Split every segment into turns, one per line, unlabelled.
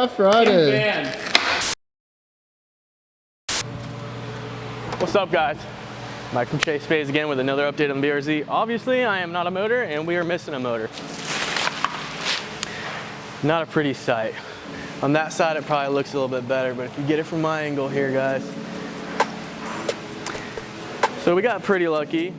Rough Riding.
What's up, guys? Mike from Chase Bays again with another update on BRZ. Obviously, I am not a motor, and we are missing a motor. Not a pretty sight. On that side, it probably looks a little bit better, but if you get it from my angle here, guys. So we got pretty lucky.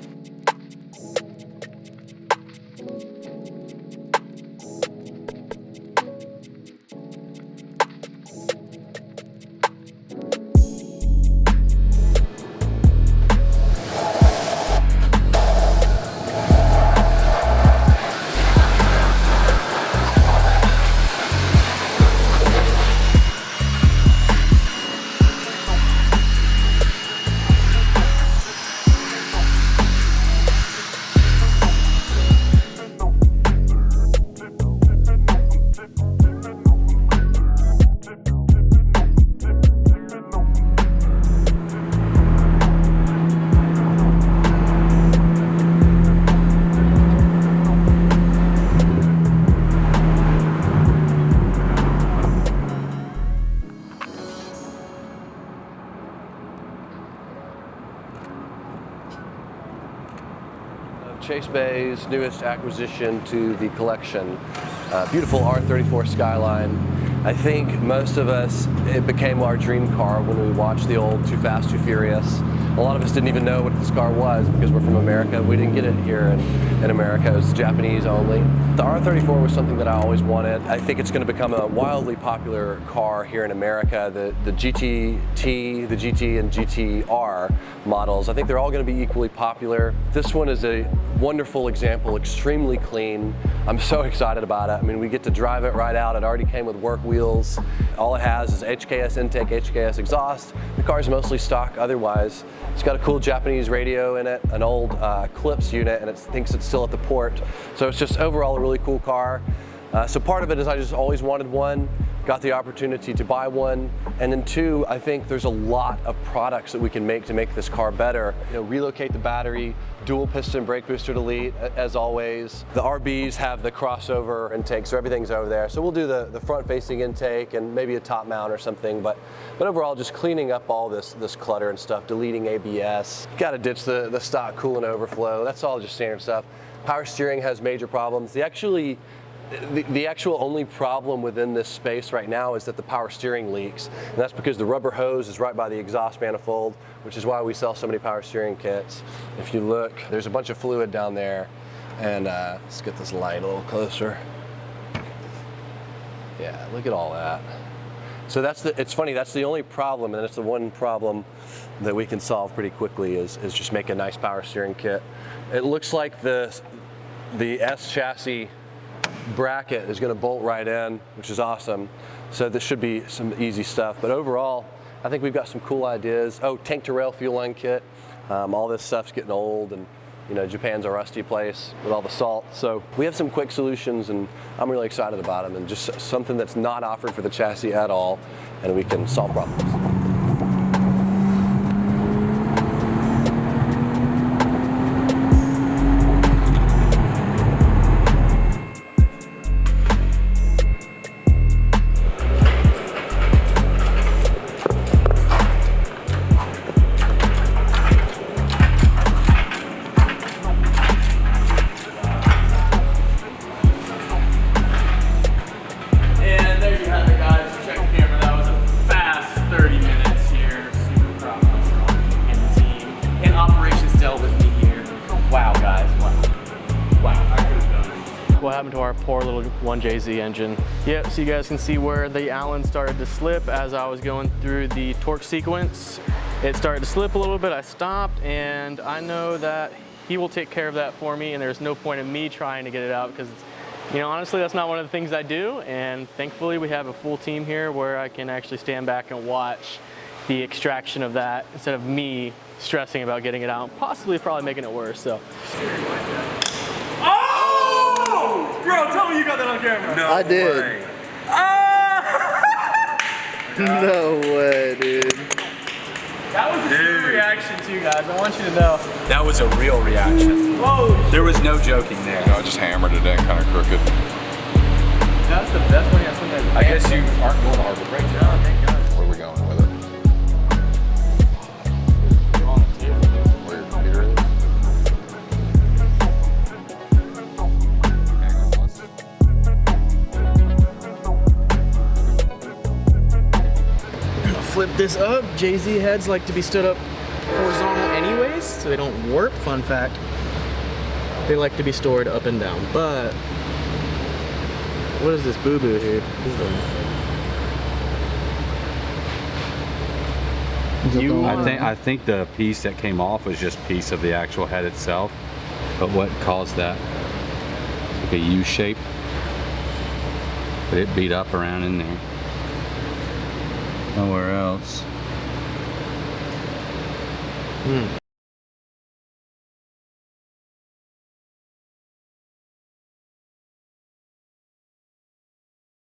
Chase Bay's newest acquisition to the collection, beautiful R34 Skyline. I think most of us, it became our dream car when we watched the old Too Fast, Too Furious. A lot of us didn't even know what this car was because we're from America. We didn't get it here in America. It was Japanese only. The R34 was something that I always wanted. I think it's going to become a wildly popular car here in America. The GTT, the GT, and GTR models, I think they're all going to be equally popular. This one is a wonderful example, extremely clean. I'm so excited about it. I mean, we get to drive it right out. It already came with work wheels. All it has is HKS intake, HKS exhaust. The car's mostly stock otherwise. It's got a cool Japanese radio in it, an old Clips unit, and it thinks it's still at the port. So it's just overall a really cool car. So part of it is I just always wanted one, got the opportunity to buy one, and then two, I think there's a lot of products that we can make to make this car better. You know, relocate the battery, dual piston brake booster delete, as always. The RBs have the crossover intake, so everything's over there. So we'll do the front-facing intake and maybe a top mount or something, but overall just cleaning up all this clutter and stuff, deleting ABS. Got to ditch the stock coolant overflow. That's all just standard stuff. Power steering has major problems. The actual only problem within this space right now is that the power steering leaks. And that's because the rubber hose is right by the exhaust manifold, which is why we sell so many power steering kits. If you look, there's a bunch of fluid down there. And let's get this light a little closer. Yeah, look at all that. So it's funny, that's the only problem, and it's the one problem that we can solve pretty quickly is just make a nice power steering kit. It looks like the S chassis bracket is going to bolt right in, which is awesome. So this should be some easy stuff. But overall, I think we've got some cool ideas. Oh, tank to rail fuel line kit. All this stuff's getting old, and you know, Japan's a rusty place with all the salt. So we have some quick solutions, and I'm really excited about them, and just something that's not offered for the chassis at all, and we can solve problems.
What happened to our poor little 1JZ engine. Yep, so you guys can see where the Allen started to slip as I was going through the torque sequence. It started to slip a little bit, I stopped, and I know that he will take care of that for me, and there's no point in me trying to get it out because, you know, honestly, that's not one of the things I do, and thankfully we have a full team here where I can actually stand back and watch the extraction of that instead of me stressing about getting it out, possibly probably making it worse, so.
Oh! Bro, tell me you got that on camera.
No, I did.
Way. Ah!
No way, dude.
That was a true reaction too, guys. I want you to know.
That was a real reaction.
Whoa!
There was no joking there.
I just hammered it in kind of crooked.
That's That's the best one I've seen.
I guess you aren't going to Harbor Break.
No, thank God.
Where are we going with it? Where your computer is?
Flip this up. Jay-Z heads like to be stood up horizontal anyways, so they don't warp. Fun fact. They like to be stored up and down. But what is this boo-boo here?
I think the piece that came off was just piece of the actual head itself. But what caused that? It's like a U shape. But it beat up around in there. Nowhere else.